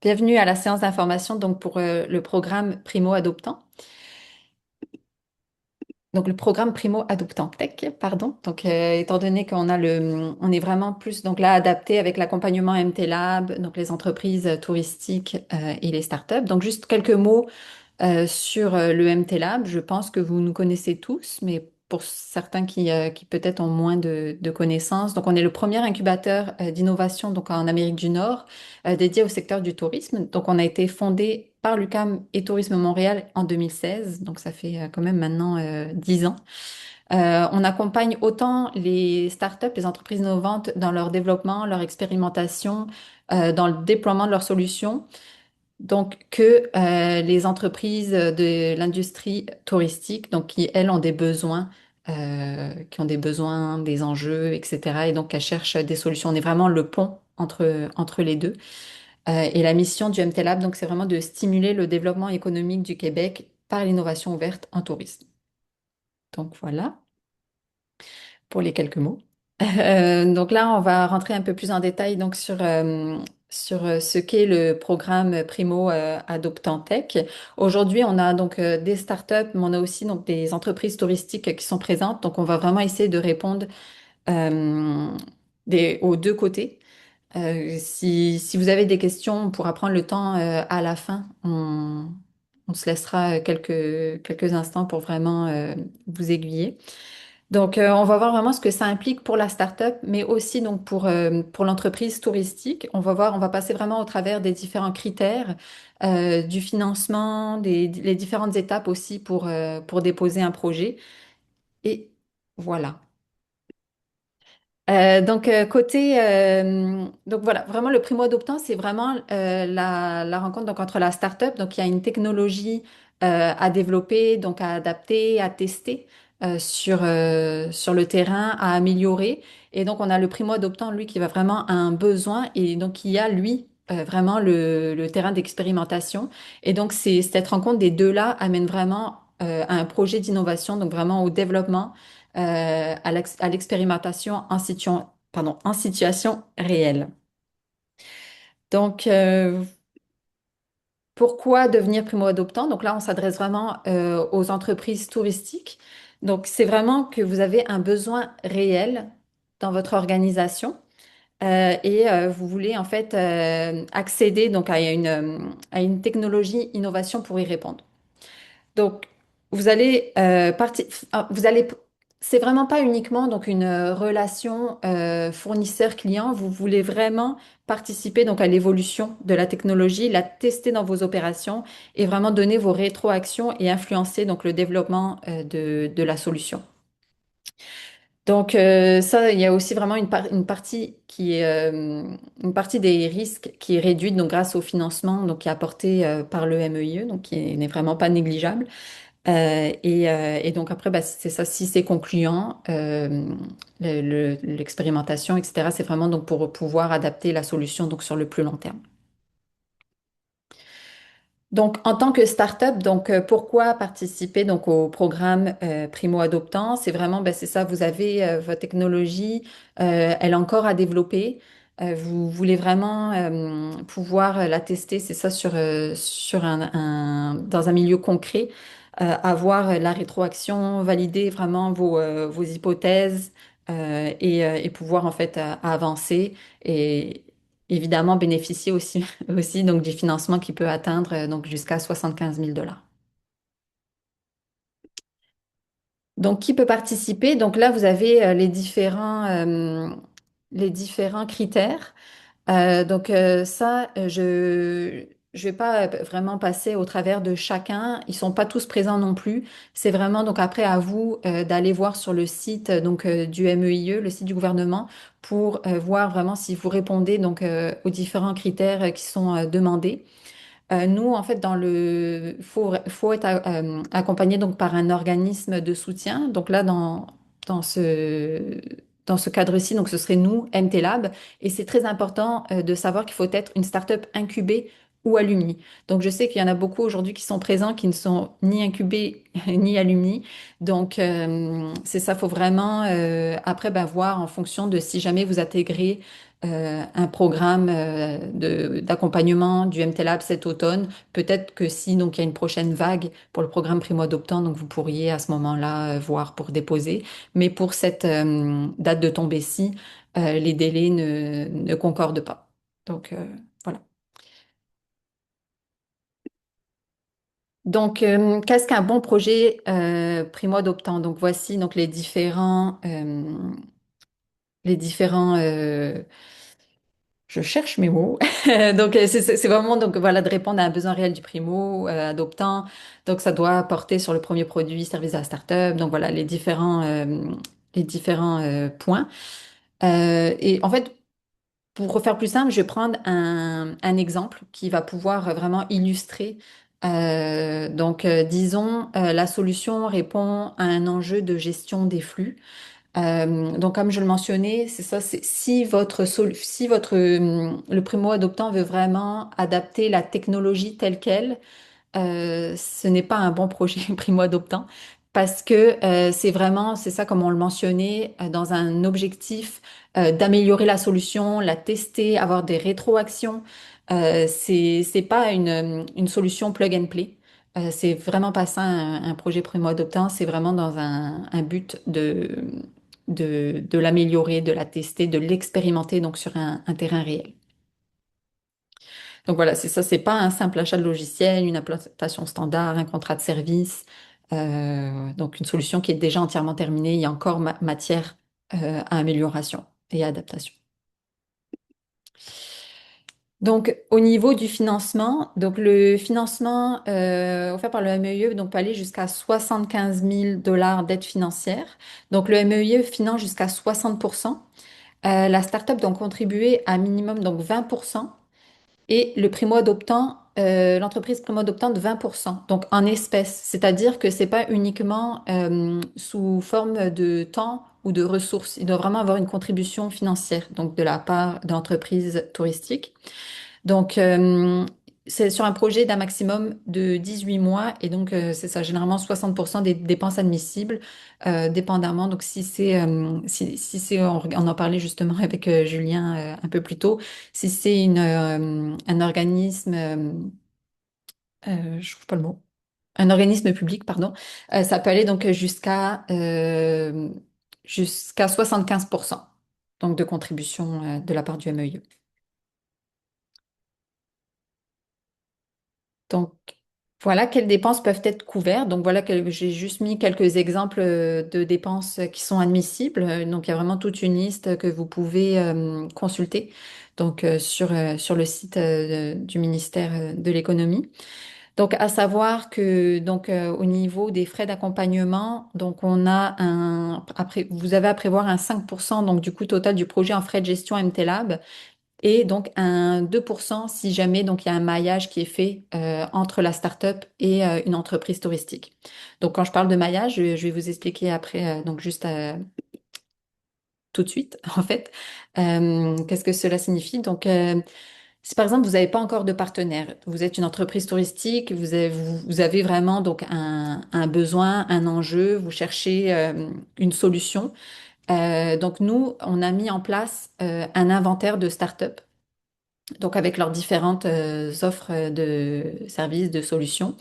Bienvenue à la séance d'information donc pour le programme Primo Adoptant. Donc le programme Primo Adoptant Tech, pardon. Donc étant donné on est vraiment plus donc là adapté avec l'accompagnement MT Lab, donc les entreprises touristiques et les startups. Donc juste quelques mots sur le MT Lab. Je pense que vous nous connaissez tous, mais pour certains qui peut-être ont moins de connaissances. Donc, on est le premier incubateur d'innovation donc en Amérique du Nord dédié au secteur du tourisme. Donc, on a été fondé par l'UQAM et Tourisme Montréal en 2016. Donc, ça fait quand même maintenant 10 ans. On accompagne autant les startups, les entreprises innovantes dans leur développement, leur expérimentation, dans le déploiement de leurs solutions donc que les entreprises de l'industrie touristique, donc qui elles ont des besoins, qui ont des besoins, des enjeux, etc. Et donc elles cherchent des solutions. On est vraiment le pont entre les deux. Et la mission du MT Lab, donc c'est vraiment de stimuler le développement économique du Québec par l'innovation ouverte en tourisme. Donc voilà pour les quelques mots. Donc là, on va rentrer un peu plus en détail donc sur ce qu'est le programme Primo Adoptant Tech. Aujourd'hui, on a donc des startups, mais on a aussi donc des entreprises touristiques qui sont présentes. Donc, on va vraiment essayer de répondre euh, aux deux côtés. Si vous avez des questions, on pourra prendre le temps à la fin. On se laissera quelques instants pour vraiment vous aiguiller. Donc, on va voir vraiment ce que ça implique pour la start-up, mais aussi donc pour l'entreprise touristique. On va passer vraiment au travers des différents critères du financement, les différentes étapes aussi pour déposer un projet. Et voilà. Donc voilà, vraiment le primo-adoptant, c'est vraiment la rencontre donc, entre la start-up, donc il y a une technologie à développer, donc à adapter, à tester sur le terrain, à améliorer. Et donc on a le primo-adoptant, lui, qui va vraiment à un besoin et donc qui a, lui, vraiment le terrain d'expérimentation. Et donc cette rencontre des deux-là amène vraiment à un projet d'innovation, donc vraiment au développement à l'expérimentation en situation réelle. Donc, pourquoi devenir primo-adoptant? Donc là, on s'adresse vraiment aux entreprises touristiques. Donc, c'est vraiment que vous avez un besoin réel dans votre organisation et vous voulez en fait accéder donc à une technologie innovation pour y répondre. Donc, vous allez, c'est vraiment pas uniquement donc une relation fournisseur-client. Vous voulez vraiment participer donc à l'évolution de la technologie, la tester dans vos opérations et vraiment donner vos rétroactions et influencer donc le développement de la solution. Donc ça, il y a aussi vraiment une partie qui est une partie des risques qui est réduite donc grâce au financement donc qui est apporté par le MEIE donc qui n'est vraiment pas négligeable. Et donc après, bah, c'est ça, si c'est concluant, l'expérimentation, etc., c'est vraiment donc pour pouvoir adapter la solution donc sur le plus long terme. Donc, en tant que start-up, donc pourquoi participer donc au programme Primo Adoptant? C'est vraiment, ben, c'est ça, vous avez votre technologie, elle est encore à développer. Vous voulez vraiment pouvoir la tester, c'est ça, sur dans un milieu concret, avoir la rétroaction, valider vraiment vos hypothèses et pouvoir en fait avancer et évidemment bénéficier aussi aussi donc du financement qui peut atteindre donc jusqu'à 75 000 $. Donc, qui peut participer? Donc là, vous avez les différents critères. Je vais pas vraiment passer au travers de chacun. Ils sont pas tous présents non plus. C'est vraiment donc après à vous d'aller voir sur le site du MEIE, le site du gouvernement, pour voir vraiment si vous répondez donc aux différents critères qui sont demandés. Nous, en fait, faut être accompagné donc par un organisme de soutien. Donc là, dans ce, dans ce cadre-ci, donc ce serait nous, MT Lab, et c'est très important de savoir qu'il faut être une start-up incubée ou alumni. Donc je sais qu'il y en a beaucoup aujourd'hui qui sont présents, qui ne sont ni incubés ni alumni. Donc c'est ça, faut vraiment après ben, voir en fonction de si jamais vous intégrez un programme d'accompagnement du MTLab cet automne. Peut-être que si donc il y a une prochaine vague pour le programme primo-adoptant, donc vous pourriez à ce moment-là voir pour déposer. Mais pour cette date de tombée-ci, les délais ne concordent pas. Donc voilà. Donc, qu'est-ce qu'un bon projet primo-adoptant? Donc, voici donc les différents. Je cherche mes mots. Donc, c'est vraiment donc voilà de répondre à un besoin réel du primo adoptant. Donc, ça doit porter sur le premier produit, service à la startup. Donc, voilà les différents points. Et en fait, pour refaire plus simple, je vais prendre un exemple qui va pouvoir vraiment illustrer. Disons, la solution répond à un enjeu de gestion des flux. Donc, comme je le mentionnais, c'est ça, c'est si le primo-adoptant veut vraiment adapter la technologie telle qu'elle, ce n'est pas un bon projet primo-adoptant parce que c'est ça comme on le mentionnait, dans un objectif d'améliorer la solution, la tester, avoir des rétroactions. C'est pas une solution plug and play. C'est vraiment pas ça un projet primo-adoptant, c'est vraiment dans un but de l'améliorer, de la tester, de l'expérimenter donc sur un terrain réel. Donc voilà, c'est ça, c'est pas un simple achat de logiciel, une implémentation standard, un contrat de service, donc une solution qui est déjà entièrement terminée. Il y a encore matière à amélioration et à adaptation. Donc au niveau du financement, donc le financement offert par le MEIE donc peut aller jusqu'à 75 000 $ d'aide financière. Donc le MEIE finance jusqu'à 60%. La startup doit contribuer à minimum donc 20%. Et le primo-adoptant, l'entreprise primo-adoptante 20%, donc en espèces. C'est-à-dire que c'est pas uniquement sous forme de temps ou de ressources. Il doit vraiment avoir une contribution financière, donc de la part de l'entreprise touristique. Donc, c'est sur un projet d'un maximum de 18 mois et donc c'est ça, généralement 60% des dépenses admissibles, dépendamment. Donc, si c'est, on en parlait justement avec Julien un peu plus tôt, si c'est un organisme, je trouve pas le mot, un organisme public, pardon, ça peut aller donc jusqu'à 75% donc de contribution de la part du MEIE. Donc, voilà quelles dépenses peuvent être couvertes. Donc, voilà que j'ai juste mis quelques exemples de dépenses qui sont admissibles. Donc, il y a vraiment toute une liste que vous pouvez consulter donc, sur le site du ministère de l'Économie. Donc, à savoir que donc, au niveau des frais d'accompagnement, donc on a vous avez à prévoir un 5% donc, du coût total du projet en frais de gestion MTLab et donc un 2% si jamais donc il y a un maillage qui est fait entre la start-up et une entreprise touristique. Donc quand je parle de maillage, je vais vous expliquer après, donc juste tout de suite en fait, qu'est-ce que cela signifie. Donc si par exemple vous n'avez pas encore de partenaire, vous êtes une entreprise touristique, vous avez vraiment donc un besoin, un enjeu, vous cherchez une solution. Donc nous, on a mis en place un inventaire de start-up donc avec leurs différentes offres de services, de solutions,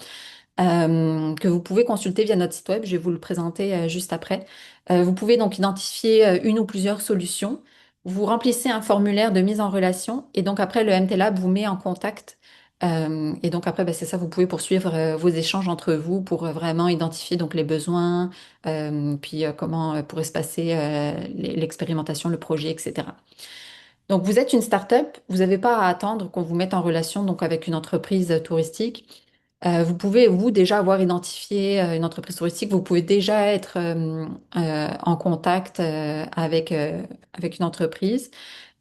que vous pouvez consulter via notre site web. Je vais vous le présenter juste après. Vous pouvez donc identifier une ou plusieurs solutions. Vous remplissez un formulaire de mise en relation et donc après, le MTLab vous met en contact. Et donc après, ben, c'est ça, vous pouvez poursuivre vos échanges entre vous pour vraiment identifier donc les besoins, puis comment pourrait se passer l'expérimentation, le projet, etc. Donc, vous êtes une start-up, vous n'avez pas à attendre qu'on vous mette en relation donc, avec une entreprise touristique. Vous pouvez, vous, déjà avoir identifié une entreprise touristique, vous pouvez déjà être en contact avec une entreprise.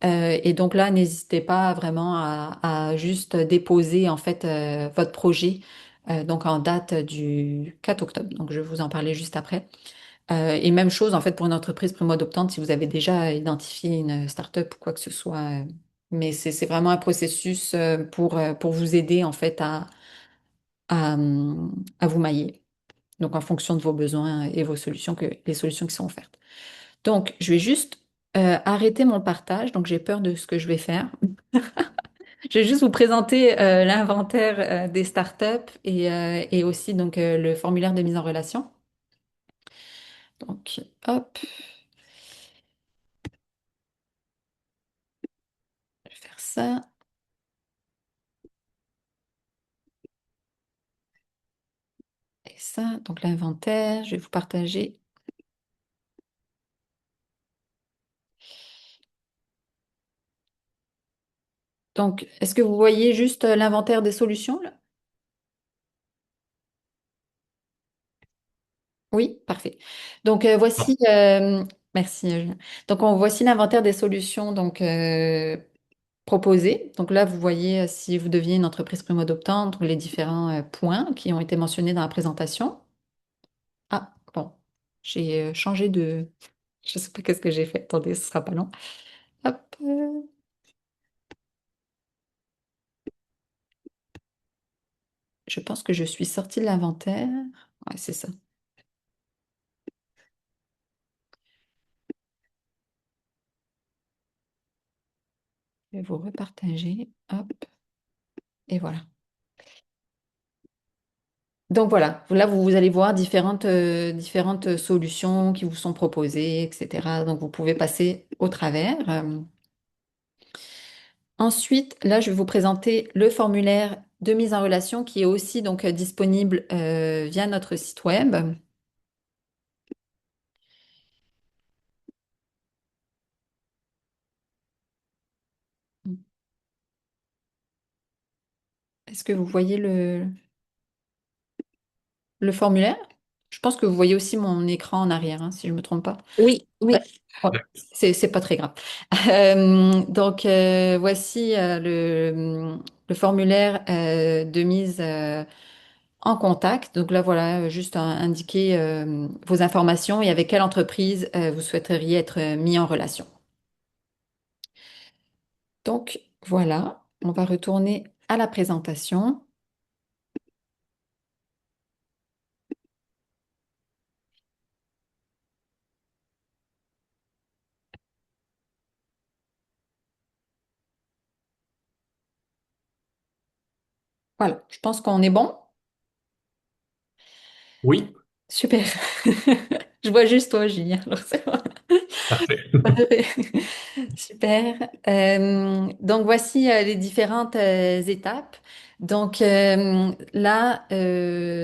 Et donc là, n'hésitez pas vraiment à juste déposer en fait votre projet donc en date du 4 octobre. Donc, je vais vous en parler juste après. Et même chose, en fait, pour une entreprise primo-adoptante, si vous avez déjà identifié une start-up ou quoi que ce soit. Mais c'est vraiment un processus pour vous aider, en fait, à vous mailler. Donc, en fonction de vos besoins et vos solutions, les solutions qui sont offertes. Donc, je vais juste Arrêtez mon partage, donc j'ai peur de ce que je vais faire. Je vais juste vous présenter l'inventaire des startups et aussi donc le formulaire de mise en relation. Donc, hop, je vais faire ça et ça. Donc l'inventaire, je vais vous partager. Donc, est-ce que vous voyez juste l'inventaire des solutions là? Oui, parfait. Donc Non. voici, merci Julien. Donc voici l'inventaire des solutions donc proposées. Donc là, vous voyez si vous deviez une entreprise primo-adoptante, donc les différents points qui ont été mentionnés dans la présentation. Ah, bon, j'ai changé de... Je sais pas qu'est-ce que j'ai fait. Attendez, ce sera pas long. Hop, je pense que je suis sortie de l'inventaire. Ouais, c'est ça. Je vais vous repartager. Hop, et voilà. Donc voilà, là vous allez voir différentes solutions qui vous sont proposées, etc. Donc vous pouvez passer au travers. Ensuite, là je vais vous présenter le formulaire de mise en relation qui est aussi donc disponible via notre site web. Est-ce que vous voyez le formulaire? Je pense que vous voyez aussi mon écran en arrière, hein, si je ne me trompe pas. Oui, Ouais. oui. Ouais, c'est pas très grave. Donc, voici le formulaire de mise en contact. Donc là, voilà, juste indiquer vos informations et avec quelle entreprise vous souhaiteriez être mis en relation. Donc, voilà, on va retourner à la présentation. Voilà, je pense qu'on est bon. Oui, Super. Je vois juste toi, Julien. Alors, c'est bon. parfait. Parfait. Super. Donc voici les différentes étapes. Donc là,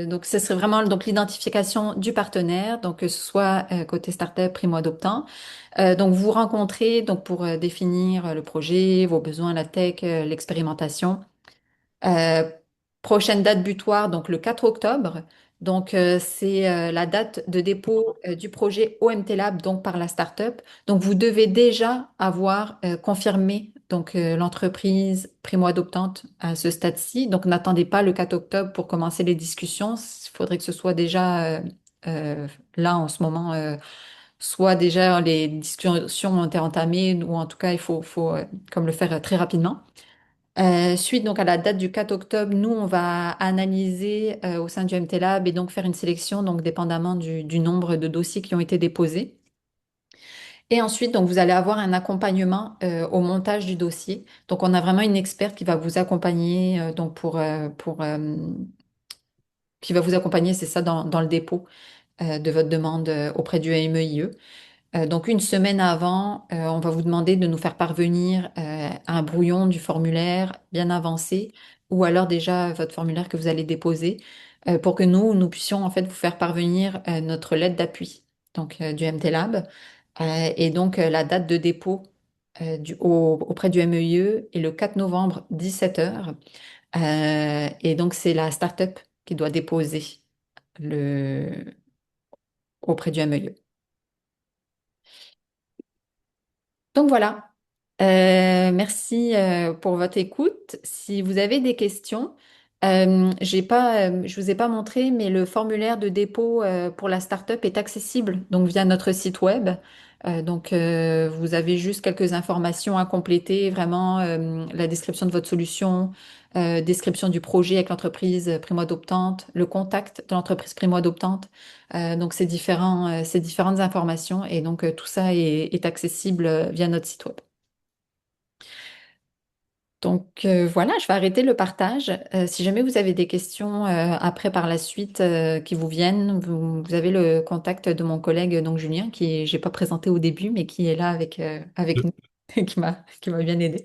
donc ce serait vraiment donc l'identification du partenaire, donc que ce soit côté startup, primo-adoptant. Donc vous rencontrez donc pour définir le projet, vos besoins, la tech, l'expérimentation. Euh, Prochaine date butoir, donc le 4 octobre. Donc, c'est la date de dépôt du projet OMT Lab, donc par la startup. Donc, vous devez déjà avoir confirmé donc l'entreprise primo-adoptante à ce stade-ci. Donc, n'attendez pas le 4 octobre pour commencer les discussions. Il faudrait que ce soit déjà là en ce moment, soit déjà les discussions ont été entamées ou en tout cas, il faut comme le faire très rapidement. Suite donc à la date du 4 octobre, nous on va analyser au sein du MT Lab et donc faire une sélection donc dépendamment du nombre de dossiers qui ont été déposés. Et ensuite donc vous allez avoir un accompagnement au montage du dossier. Donc on a vraiment une experte qui va vous accompagner donc pour qui va vous accompagner, c'est ça, dans le dépôt de votre demande auprès du MEIE. Donc une semaine avant, on va vous demander de nous faire parvenir un brouillon du formulaire bien avancé ou alors déjà votre formulaire que vous allez déposer pour que nous puissions en fait vous faire parvenir notre lettre d'appui donc du MT Lab. Et donc la date de dépôt auprès du MEIE est le 4 novembre 17 h. Et donc c'est la startup qui doit déposer le auprès du MEIE. Donc voilà. Merci pour votre écoute. Si vous avez des questions, je vous ai pas montré, mais le formulaire de dépôt pour la startup est accessible donc via notre site web. Vous avez juste quelques informations à compléter, vraiment la description de votre solution, description du projet avec l'entreprise primo-adoptante, le contact de l'entreprise primo-adoptante. Donc, ces différentes informations et donc tout ça est accessible via notre site web. Donc voilà, je vais arrêter le partage. Si jamais vous avez des questions après par la suite qui vous viennent, vous avez le contact de mon collègue donc Julien qui j'ai pas présenté au début mais qui est là avec nous et qui m'a bien aidé.